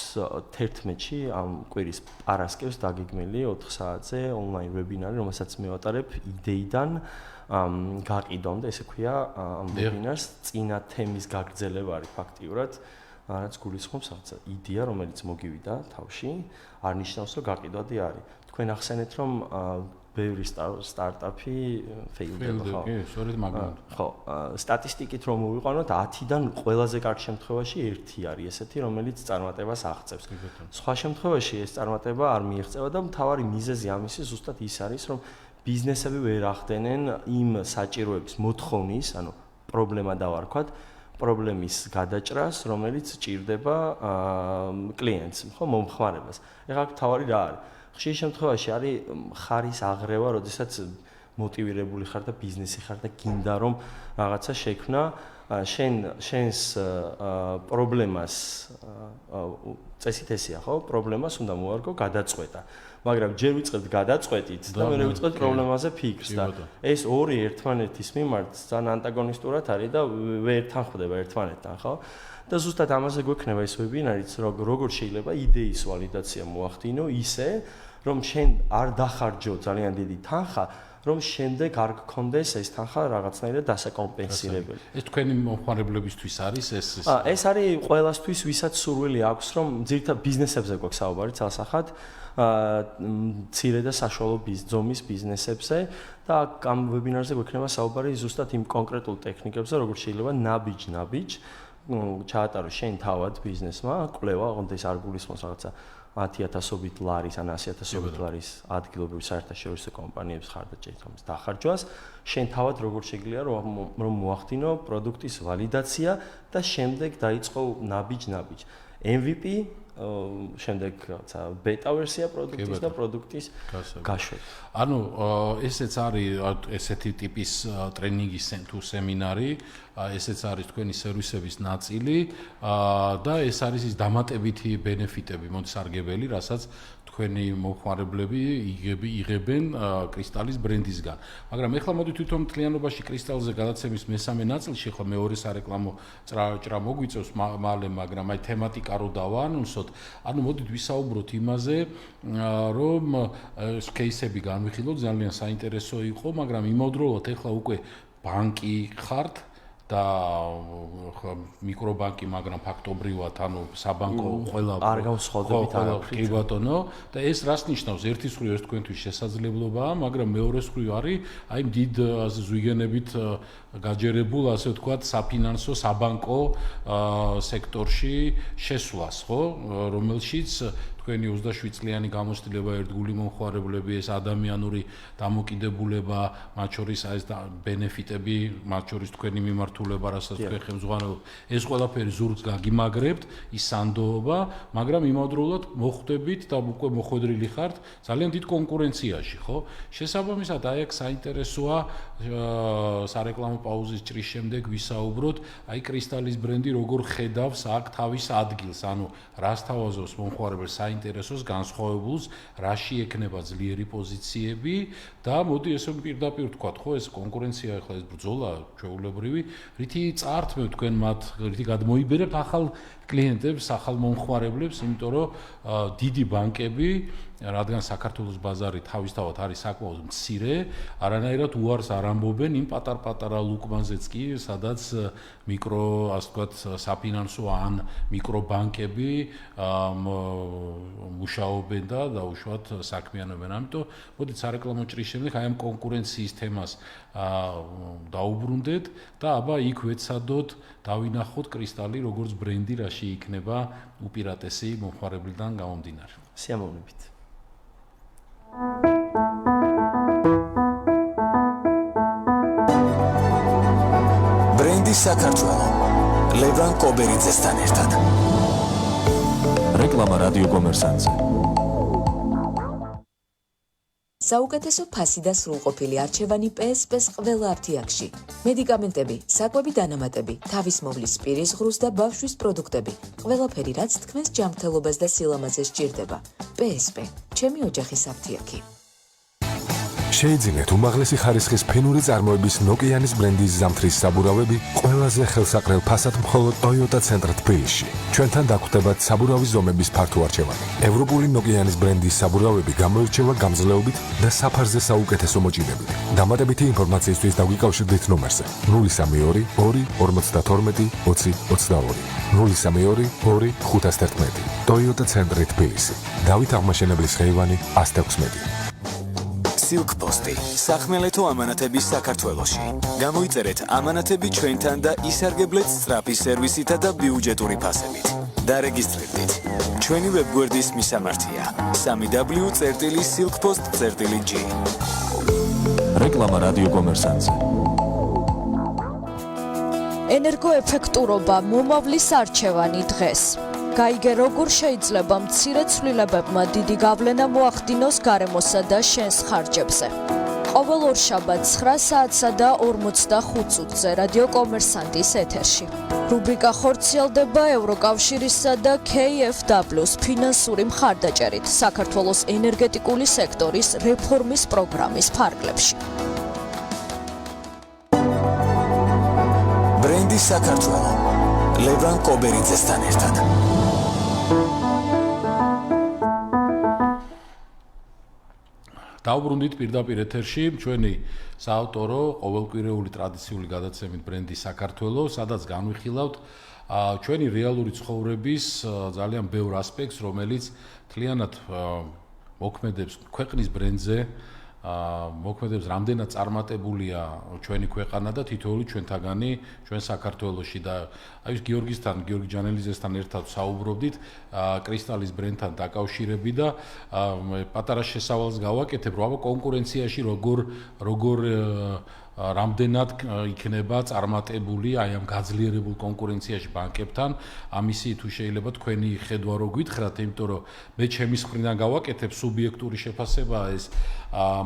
11-ში ამ კვირის პარასკევს დაგეგმილი 4 საათზე ონლაინ ვებინარი, რომელსაც მე ვატარებ იდეიდან გაყიდვამდე, ესე ქვია ამ ვებინარს, წინა თემის გაგრძელება არის ფაქტიურად. რაც გულისხმობს რაღაცა იდეა, რომელიც მოგივიდა თავში, არ ნიშნავს, რომ გაყიდვადი არის. თქვენ ახსენეთ, რომ ბევრი სტარტაპი ფეილდება, ხო? კი, სწორედ მაგალითად. ხო, სტატისტიკით რომ მოვიყვანოთ, 10-დან ყველაზე კარგ შემთხვევაში 1 არის ესეთი, რომელიც წარმატებას აღწევს. სხვა შემთხვევაში ეს წარმატება არ მიიღწევა და მთავარი მიზეზი ამისი ზუსტად ის არის, რომ ბიზნესები ვერ ახდენენ იმ საჭიროების მოთხოვნის, ანუ პრობლემა დავარქვათ, პრობლემის გადაჭრას, რომელიც ჭირდება კლიენტს, ხო, მომხმარებას. ეხლა თავარი რა არის? ხშირ შემთხვევაში არის ხარის აღრევა, როდესაც მოტივირებული ხარ და ბიზნესი ხარ და გინდა რომ რაღაცა შექმნა, შენს პრობლემას წესით ესეა, ხო? პრობლემას უნდა მოარგო გადაწყვეტა. მაგრამ ჯერ ვიწყებთ გადაწყვეტით და მე ვიწყებთ პრობლემაზე ფიქრს და ეს ორი ერთმანეთის მიმართ ძალიან ანტაგონისტურად არის და ვერ თანხმდება ერთმანეთთან, ხო? და ზუსტად ამაზე გვექნება ეს ვებინარიც, როგორ შეიძლება იდეის ვალიდაცია მოახდინო ისე, რომ შენ არ დახარჯო ძალიან დიდი თანხა, რომ შემდეგ არ გქონდეს ეს თანხა რაღაცნაირად დასაკომპენსირებელი. ეს თქვენი მომხმარებლებისთვის არის ეს? ეს არის ყველასთვის, ვისაც სურვილი აქვს, რომ ძირითადად ბიზნესებზე გვაქვს საუბარი ცალსახად, მცირე და საშუალო ზომის ბიზნესებზე და ამ ვებინარზე გვექნება საუბარი ზუსტად იმ კონკრეტულ ტექნიკებზე, როგორ შეიძლება ნაბიჯ ჩაატარო შენ თავად ბიზნესმა, კვლევა, ოღონდ ეს არ გულისხმობს რაღაცა 10,000-ობით ლარის ან 100,000-ობით ლარის ადგილობრივ საერთაშორისო კომპანიებს ხარდაჭერით დახარჯვას, შენ თავად როგორ შეგიძლია რომ მოახდინო პროდუქტის ვალიდაცია და შემდეგ დაიწყო ნაბიჯ-ნაბიჯ. MVP შემდეგ რაცა ბეტა ვერსია პროდუქტის და პროდუქტის გაშვება. ანუ ესეც არის ესეთი ტიპის ტრენინგის თუ სემინარი, ესეც არის თქვენი სერვისების ნაწილი და ეს არის ის დამატებითი ბენეფიტები მოსარგებელი, რასაც თქვენი მომხმარებლები იღებენ კრისტალის ბრენდისგან. მაგრამ ეხლა მოდი თვითონ მთლიანობაში კრისტალზე გადაცემის მესამე ნაწილში, ეხლა მეორე სარეკლამო ჭრა მოგვიწევს მალე, მაგრამ აი თემატიკა რო დავაანონსოთ, ანუ მოდით ვისაუბროთ იმაზე, რომ кейსები განვიხილოთ, ძალიან საინტერესო იყო, მაგრამ იმავდროულად ეხლა უკვე ბანკი ხართ და მიკრობანკი, მაგრამ ფაქტობრივად, ანუ საბანკო ყველა არ გავსხოდებით არაფრით. კი ბატონო, და ეს რას ნიშნავს? ერთის მხრივ ეს თქვენთვის შესაძლებლობაა, მაგრამ მეორეს მხრივ არის აი დიდ ზვიგენებით გაჯერებულ, ასე ვთქვათ, საფინანსო, საბანკო სექტორში შესვლას, ხო, რომელშიც თქვენი 27 წლიანი გამოცდილება, ერთგული მომხმარებლები, ეს ადამიანური დამოკიდებულება, მათ შორის ეს ბენეფიტები, მათ შორის თქვენი მიმართულება, რასაც თქვენ ხელმძღვანელობთ, ეს ყველაფერი ზურგს გაგიმაგრებთ, ის სანდოობა, მაგრამ იმავდროულად მოხვდებით და უკვე მოხვედრილი ხართ ძალიან დიდ კონკურენციაში, ხო? შესაბამისად, აი აქ საინტერესოა სარეკლამო პაუზის ჭრის შემდეგ ვისაუბროთ, აი კრისტალის ბრენდი როგორ ხედავს აქ თავის ადგილს, ანუ რას თავაზობს მომხმარებელს საინტერესოს განსხვავებულს, რაში ექნება ძლიერი პოზიციები და მოდი ესე პირდაპირ ვთქვათ, ხო, ეს კონკურენცია ახლა ეს ბრძოლა ჩვეულებრივი, რითი წართმევ თქვენ მათ, რითი გადმოიბერებთ ახალ კლიენტებს, ახალ მომხმარებლებს, იმიტომ რომ დიდი ბანკები, რადგან საქართველოს ბაზარი თავისთავად არის საკმაოდ მცირე, არანაირად უარს არ ამბობენ იმ პატარ-პატარა ლუკმანზეც კი, სადაც მიკრო, ასე ვთქვათ, საფინანსო ან მიკრობანკები მუშაობენ და დაუშვათ საქმიანობენ. ამიტომ მოდით სარეკლამო ჭრის შემდეგ აი ამ კონკურენციის თემას დაუბრუნდეთ და აბა იქ ვეცადოთ, დავინახოთ კრისტალი როგორც ბრენდი, რაში იქნება უპირატესი მომხმარებლიდან გამომდინარე. სიამოვნებით. ბრენდი საქართველო ლევან კობერიძესთან ერთად. რეკლამა რადიო კომერსანტზე. საუკეთესო ფასი და სრულყოფილი არჩევანი PSP-ს ყველა აფთიაქში. მედიკამენტები, საკვები დანამატები, თავის მოვლის პირის ღრუს და ბავშვის პროდუქტები. ყველაფერი, რაც თქვენს ჯანმრთელობას და სილამაზეს სჭირდება. PSP, ჩემი ოჯახის აფთიაქი. შეიძინეთ უმაღლესი ხარისხის ფინური წარმოების ნოკიანის ბრენდის ზამთრის საბურავები ყველაზე ხელსაყრელ ფასად მხოლოდ Toyota ცენტრ თბილისში. ჩვენთან დაგვხვდებათ საბურავის ზომების ფართო არჩევანი. ევროპული ნოკიანის ბრენდის საბურავები გამოირჩევა გამძლეობით და საფარზე საუკეთესო მოჭიდებით. დამატებითი ინფორმაციისთვის დაგვიკავშირდით ნომერზე 032 2 52 20 22 032 2 511 Toyota ცენტრი თბილისი. დავით აღმაშენებლის ხეივანი 116. Silk-Post, სახმელეთო ამანათების საქართველოში. გამოიწერეთ ამანათები ჩვენთან და ისარგებლეთ სწრაფი სერვისითა და ბიუჯეტური ფასებით. დარეგისტრირდით. ჩვენი ვებგვერდის მისამართია: www.silkpost.g. რეკლამა რადიო კომერსანტზე. ენერგოეფექტურობა მომავლის არჩევანი დღეს. გაიგე როგორ შეიძლება მცირე ცვლილებებმა დიდი გავლენა მოახდინოს გარემოსა და შენს ხარჯებზე. ყოველ ორშაბათს 9 საათსა და 45 წუთზე რადიო კომერსანტის ეთერში. რუბრიკა ხორციელდება ევროკავშირისა და KfW-ს ფინანსური მხარდაჭერით საქართველოს ენერგეტიკული სექტორის რეფორმის პროგრამის ფარგლებში. ბრენდი საქართველო ლევან კობერიძესთან ერთად. დავბრუნდით პირდაპირ ეთერში ჩვენი საავტორო ყოველკვირეული ტრადიციული გადაცემით ბრენდი საქართველო, სადაც განვიხილავთ ჩვენი რეალური ცხოვრების ძალიან ბევრ ასპექტს, რომელიც მთლიანად მოქმედებს ქვეყნის ბრენდზე მოქმედებს რამდენად წარმატებულია ჩვენი ქვეყანა და თითოეული ჩვენთაგანი ჩვენ საქართველოში და აი ეს გიორგი ჯანელიძესთან ერთად საუბრობდით კრისტალის ბრენდთან დაკავშირები და პატარა შესავალს გავაკეთებ რომ აბა კონკურენციაში როგორ რამდენად იქნება წარმატებული აი ამ გაძლიერებულ კონკურენციაში ბანკებთან ამისი თუ შეიძლება თქვენი ხედვა რო გითხრათ იმიტომ რომ მე ჩემის მხრიდან გავაკეთებ სუბიექტური შეფასებაა ეს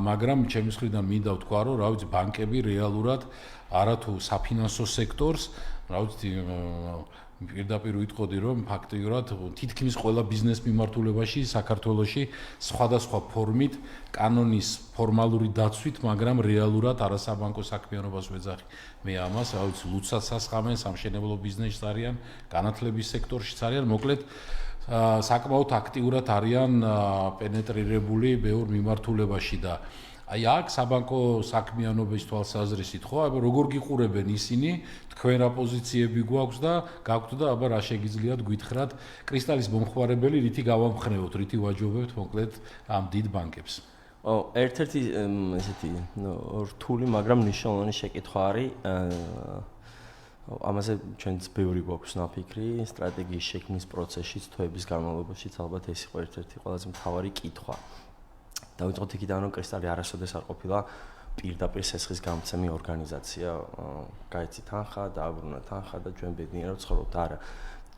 მაგრამ ჩემის მხრიდან მინდა ვთქვა რომ რა ვიცი ბანკები რეალურად არათუ საფინანსო სექტორს რა ვიცი პირდაპირ ვიტყოდი რომ ფაქტიურად თითქმის ყველა ბიზნეს მიმართულებაში საქართველოში სხვადასხვა ფორმით კანონის ფორმალური დაცვით, მაგრამ რეალურად არასაბანკო საქმიანობას ვეძახი. მე ამას, რა ვიცი, ლუცას ასხამენ, სამშენებლო ბიზნესში არიან, განათლების სექტორშიც არიან, მოკლედ საკმაოდ აქტიურად არიან პენეტრირებული ბევრ მიმართულებაში და აი აქ საბანკო საქმიანობის თვალსაზრისით ხო, აბა როგორ გიყურებენ ისინი, თქვენ რა პოზიციები გვაქვს და გაქვთ და აბა რა შეგიძლიათ გითხრათ კრისტალის მომხმარებელი რითი გავამხნევოთ, რითი ვაჯობებთ მოკლედ ამ დიდ ბანკებს. ერთ-ერთი ესეთი რთული, მაგრამ მნიშვნელოვანი შეკითხვა არის ამაზე ჩვენც ბევრი გვაქვს ნაფიქრი სტრატეგიის შექმნის პროცესშიც თვეების განმავლობაშიც ალბათ ეს იყო ერთ-ერთი ყველაზე მთავარი კითხვა. დავიწყოთ იქიდან რომ კრისტალი არასოდეს არ ყოფილა პირდაპირ სესხის გამცემი ორგანიზაცია, გაეცი თანხა, დააბრუნა თანხა და ჩვენ ბედნიერად ვცხოვრობთ. არა.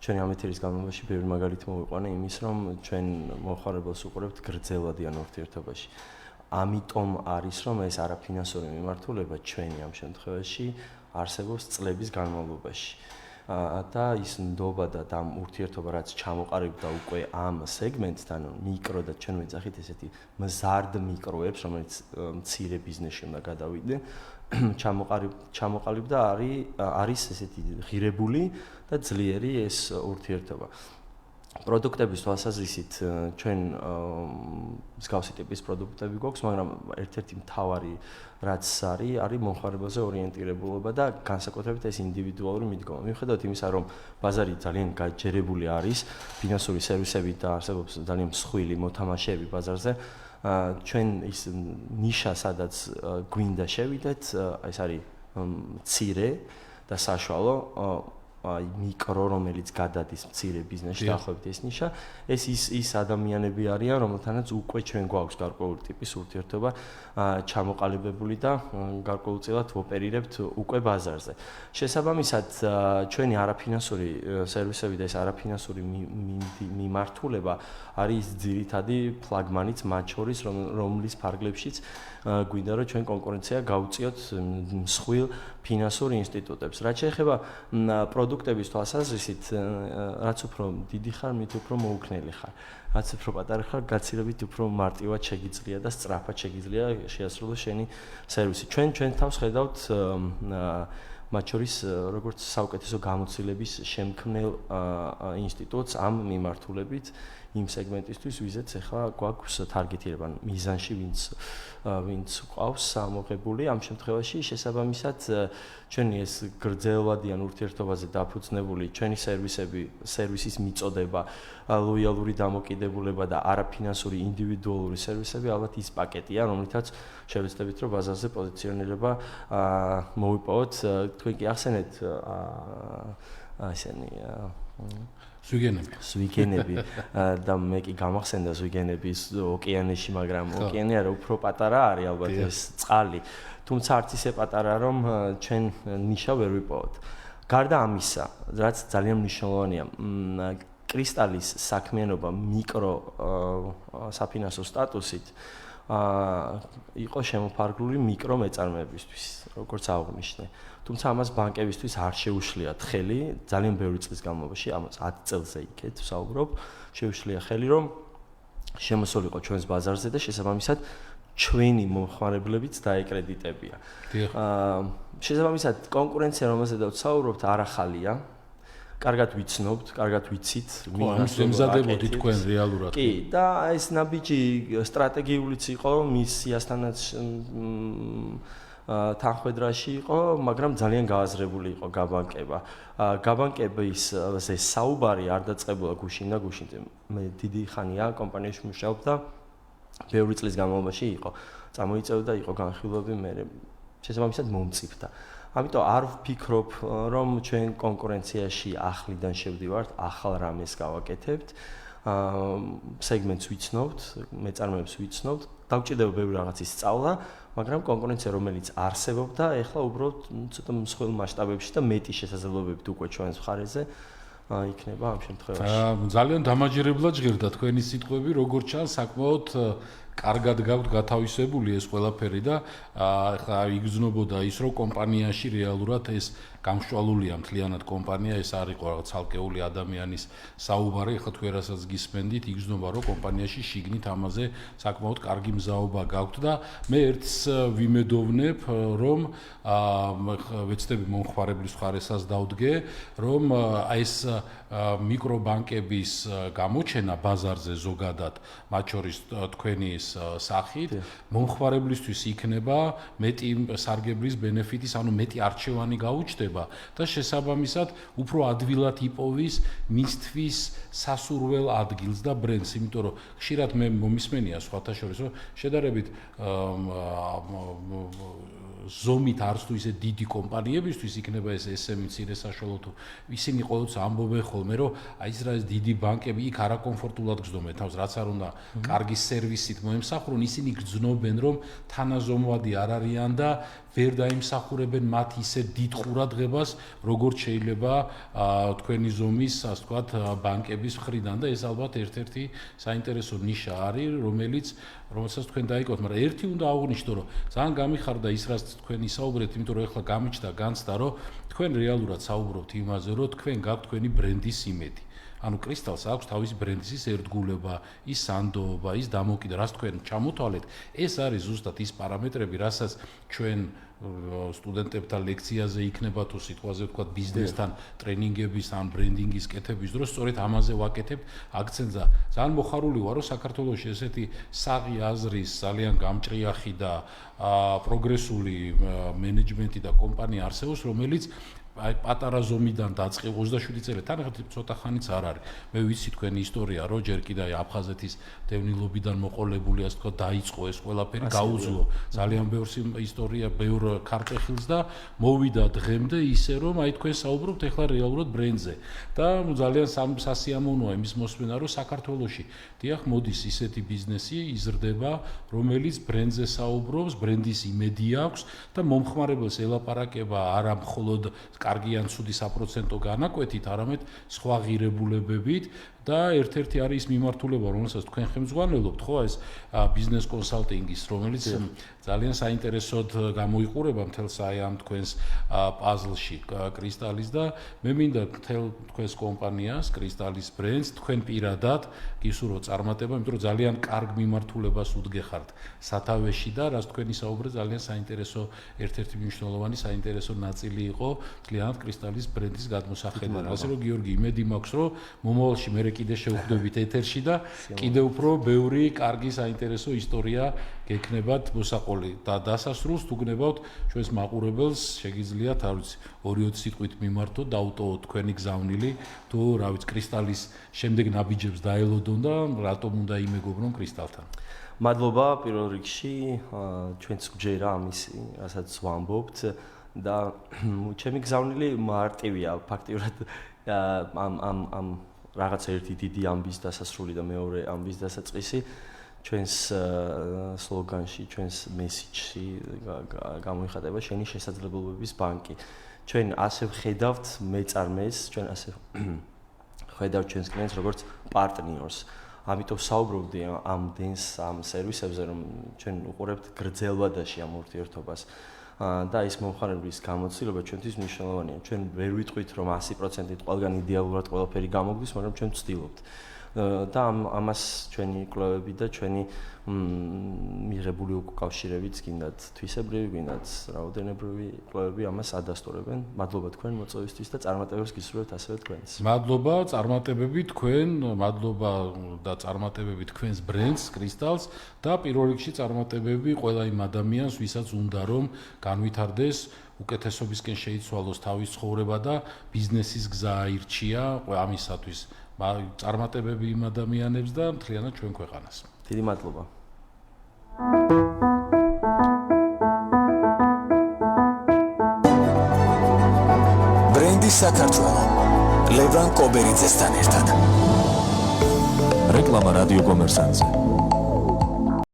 ჩვენი ამ ეთერის განმავლობაში ბევრი მაგალითი მოვიყვანა იმის, რომ ჩვენ მომხმარებელს უყურებთ გრძელვადიან ურთიერთობაში. ამიტომ არის რომ ეს არაფინანსური მიმართულება ჩვენი ამ შემთხვევაში არსებობს წლების განმავლობაში. და ის ნდობა და ამ ურთიერთობა რაც ჩამოყალიბდა უკვე ამ სეგმენტთან მიკრო და ჩვენ ვეძახით ესეთი მზარდ მიკროებს რომელიც მცირე ბიზნესში უნდა გადავიდნენ ჩამოყალიბდა არის ესეთი ღირებული და ძლიერი ეს ურთიერთობა პროდუქტების თვალსაზრისით ჩვენ მსგავსი ტიპის პროდუქტები გვაქვს მაგრამ ერთ-ერთი მთავარი რაც არის მომხმარებელზე ორიენტირებულობა და განსაკუთრებით ეს ინდივიდუალური მიდგომა. მიუხედავად იმისა, რომ ბაზარი ძალიან გაჯერებული არის, ფინანსური სერვისებით და არსებობს ძალიან მსხვილი მოთამაშეები ბაზარზე, ჩვენ ის ნიშა, სადაც გვინდა შევიდეთ, ეს არის მცირე და საშუალო აი მიკრო რომელიც გადადის მცირე ბიზნესში დაახლოებით ეს ნიშა ის ადამიანები არიან რომელთანაც უკვე ჩვენ გვაქვს გარკვეული ტიპის ურთიერთობა ჩამოყალიბებული და გარკვეულწილად ვოპერირებთ უკვე ბაზარზე შესაბამისად ჩვენი არაფინანსური სერვისები და ეს არაფინანსური მიმართულება არის ძირითადი ფლაგმანიც მათ შორის რომლის ფარგლებშიც გვინდა რომ ჩვენ კონკურენცია გავუწიოთ მსხვილ ფინანსურ ინსტიტუტებს რაც შეეხება პროდუქტების თვალსაზრისით რაც უფრო დიდი ხარ მით უფრო მოუქნელი ხარ რაც უფრო პატარა ხარ გაცილებით უფრო მარტივად შეგიძლია და სწრაფად შეგიძლია შეასრულოს შენი სერვისი ჩვენ თავს ხედავთ მათ შორის როგორც საუკეთესო გამოცდილების შემქმნელ ინსტიტუტს ამ მიმართულებით იმ სეგმენტისთვის ვიზეც ახლა გვაქვს თარგეტირება მიზანში ვინც ყავს ამოღებული ამ შემთხვევაში შესაბამისად ჩვენი ეს გრძელვადიან ურთიერთობაზე დაფუძნებული ჩვენი სერვისის მიწოდება ლოიალური დამოკიდებულება და არაფინანსური ინდივიდუალური სერვისები ალბათ ის პაკეტია რომლითაც შევეცდებით რომ ბაზარზე პოზიციონირება მოვიპოვოთ თქვენ კი ახსენეთ ესენი ზვიგენები და მე კი გამახსენდა ზვიგენების ოკეანეში, მაგრამ ოკეანე არა უფრო პატარა არის ალბათ ეს წყალი. თუმცა არც ისე პატარა რომ ჩვენ ნიშა ვერ ვიპოვოთ. გარდა ამისა, რაც ძალიან მნიშვნელოვანია, კრისტალის საქმიანობა მიკრო საფინანსო სტატუსით იყო შემოფარგლული მიკრო მეწარმეებისთვის, როგორც აღვნიშნე. თუმცა ამას ბანკებისთვის არ შეუშლიათ ხელი, ძალიან ბევრი წლის განმავლობაში, ამას 10 წელზე იქეთ ვსაუბრობ, შეუშლია ხელი, რომ შემოსულიყო ჩვენს ბაზარზე და შესაბამისად ჩვენი მომხმარებლებიც დაეკრედიტებია. შესაბამისად კონკურენცია, რომელზედაც ვსაუბრობთ, არ ახალია. კარგად ვიცნობთ, კარგად ვიცით, მიზადებოდი თქვენ რეალურად. კი, და ეს ნაბიჯი სტრატეგიულიც იყო, მისიასთანაც თანხმედრაში იყო, მაგრამ ძალიან გააზრებული იყო გაბანკება. გაბანკების ზე საუბარი არ დაწყებულა გუშინ და გუშინ. მე დიდი ხანია კომპანიაში მუშაობ და ბევრი წლის განმავლობაში იყო. წამოიწევდა იყო განხილვები მე შესაბამისად მომწიფდა. ამიტომ არ ვფიქრობ რომ ჩვენ კონკურენციაში ახლიდან შევდივართ, ახალ რამეს გავაკეთებთ. სეგმენტს ვიცნობთ, მეწარმეებს ვიცნობთ, დავჭირდება ბევრი რაღაცის სწავლა, მაგრამ კონკურენცია რომელიც არსებობდა, ეხლა უბრალოდ ცოტა მსხვილ მასშტაბებში და მეტი შესაძლებლობებით უკვე ჩვენს მხარეზე იქნება ამ შემთხვევაში. ძალიან დამაჯერებლად ჟღერდა თქვენი სიტყვები, როგორც ჩანს, საკმაოდ კარგად გაქვთ გათავისებული ეს ყველაფერი და ახლა იგრძნობოდა ის, რომ კომპანიაში რეალურად ეს გამშვალულია მთლიანად კომპანია, ეს არ იყო რაღაც ცალკეული ადამიანის საუბარი, ახლა თუ რასაც გისმენდით, იგრძნობა, რომ კომპანიაში შიგნით ამაზე საკმაოდ კარგი მზაობა გაქვთ და მე ერთს ვიმედოვნებ, რომ ვეცდები მომხმარებლის მხარესაც დავდგე, რომ ეს მიკრობანკების გამოჩენა ბაზარზე ზოგადად, მათ შორის თქვენი სახით, მომხმარებლისთვის იქნება მეტი სარგებლის ბენეფიტის, ანუ მეტი არჩევანი გაუჩნდება და შესაბამისად უფრო ადვილად იპოვის მისთვის სასურველ ადგილს და ბრენდს, იმიტომ რომ ხშირად მე მომისმენია სხვათა შორის, რომ შედარებით ზომით არც თუ ისე დიდი კომპანიებისთვის იქნება ეს SME მცირე საშუალო თუ ისინი ყოველთვის ამბობენ ხოლმე, რომ აი ეს რა ეს დიდი ბანკები იქ არაკომფორტულად გრძნობენ თავს, რაც არ უნდა კარგი სერვისით მოემსახურონ, ისინი გრძნობენ, რომ თანაზომვადი არ არიან და ვერ დაიმსახურებენ მათ ისე დიდ ყურადღებას, როგორც შეიძლება თქვენი ზომის, ასე ვთქვათ, ბანკების მხრიდან და ეს ალბათ ერთ-ერთი საინტერესო ნიშა არის, რომელსაც თქვენ დაიკავოთ, მაგრამ ერთი უნდა აღვნიშნო, რომ ძალიან გამიხარდა ის, რაც თქვენ ისაუბრეთ, იმიტომ რომ ეხლა გამიჩნდა განცდა, რომ თქვენ რეალურად საუბრობთ იმაზე, რომ თქვენ გაქვთ თქვენი ბრენდის იმედი. ანუ კრისტალს აქვს თავისი ბრენდის ერთგულება, ის სანდოობა, ის დამოკიდება, რაც თქვენ ჩამოთვალეთ, ეს არის ზუსტად ის პარამეტრები, რასაც ჩვენ სტუდენტებთან ლექციაზე იქნება თუ სიტყვაზე ვთქვათ ბიზნესთან ტრენინგების ან ბრენდინგის კეთების დროს სწორედ ამაზე ვაკეთებთ აქცენტს და ძალიან მოხარული ვარ, რომ საქართველოში ესეთი საღი აზრის ძალიან გამჭრიახი და პროგრესული მენეჯმენტი და კომპანია არსებობს, რომელიც აი პატარა ზომიდან დაწყე 27 წელი თან ახლა ცოტა ხანიც არ არის. მე ვიცი თქვენი ისტორია, რომ ჯერ კიდე აფხაზეთის დევნილობიდან მოყოლებული ასე თქვა დაიწყო ეს ყველაფერი, გაუძლო ძალიან ბევრ ისტორია, ბევრ ქარტეხილს და მოვიდა დღემდე ისე რომ აი თქვენ საუბრობთ ახლა რეალურად ბრენდზე. და ძალიან სასიამოვნოა იმის მოსმენა, რომ საქართველოში დიახ მოდის ისეთი ბიზნესი იზრდება, რომელიც ბრენდზე საუბრობს, ბრენდის იმედი აქვს და მომხმარებელს ელაპარაკება არა მხოლოდ კარგი ან ცუდი საპროცენტო განაკვეთით, არამედ სხვა ღირებულებებით და ერთ-ერთი არის ის მიმართულება, რომელსაც თქვენ ხელმძღვანელობთ, ხო, ეს ბიზნეს კონსალტინგის, რომელიც ძალიან საინტერესოდ გამოიყურება მთელს აი ამ თქვენს პაზლში კრისტალის და მე მინდა მთელ თქვენს კომპანიას, კრისტალის ბრენდს, თქვენ პირადად გისურვო წარმატება, იმიტომ რომ ძალიან კარგ მიმართულებას უდგეხართ სათავეში და რაც თქვენი საუბრე ძალიან საინტერესო ერთ-ერთი მნიშვნელოვანი საინტერესო ნაწილი იყო მთლიანად კრისტალის ბრენდის გადმოსახედვა. ასე რომ გიორგი, იმედი მაქვს, რომ მომავალში მე კიდე შევხვდებით ეთერში და კიდე უფრო ბევრი კარგი საინტერესო ისტორია გექნებათ მოსაყოლი და დასასრულს თუ გნებავთ ჩვენს მაყურებელს შეგიძლიათ არ ვიცი 2-20 სიტყვით მიმართოთ დაუტოვოთ თქვენი გზავნილი თუ რა ვიცი კრისტალის შემდეგ ნაბიჯებს დაელოდონ და რატომ უნდა იმეგობრონ კრისტალთან. მადლობა პირველ რიგში ჩვენც გჯერა ამისი რასაც ვამბობთ და ჩემი გზავნილი მარტივია ფაქტიურად ამ რაღაც ერთი დიდი ამბის დასასრული და მეორე ამბის დასაწყისი ჩვენს სლოგანში, ჩვენს მესიჯში გამოიხატება შენი შესაძლებლობების ბანკი. ჩვენ ასე ვხედავთ მეწარმეს, ჩვენ ასე ვხედავთ ჩვენს კლიენტს როგორც პარტნიორს. ამიტომ საუბრობდი ამ დენს, ამ სერვისებზე, რომ ჩვენ უყურებთ გრძელვადაში ამ ურთიერთობას. და ის მომხმარებლის გამოცდილება ჩვენთვის მნიშვნელოვანია. ჩვენ ვერ ვიტყვით, რომ 100%-ით ყველგან იდეალურად ყველაფერი გამოგდის, მაგრამ ჩვენ ვცდილობთ. და ამას ჩვენი კვლევები და ჩვენი მიღებული უკავშირებიც გინდათ თვისებრივი, გინდათ რაოდენობრივი კვლევები ამას ადასტურებენ. მადლობა თქვენ მოწვევისთვის და წარმატებებს გისურვებთ ასევე თქვენს. მადლობა წარმატებები თქვენ, მადლობა და წარმატებები თქვენს ბრენდს კრისტალს და პირველ რიგში წარმატებები ყველა იმ ადამიანს, ვისაც უნდა რომ განვითარდეს უკეთესობისკენ შეიცვალოს თავის ცხოვრება და ბიზნესის გზა აირჩია ამისათვის. წარმატებები იმ ადამიანებს და მთლიანად ჩვენ ქვეყანას. დიდი მადლობა. საქართველო. ლევან კობერიძესთან ერთად. რეკლამა რადიო კომერსანტზე.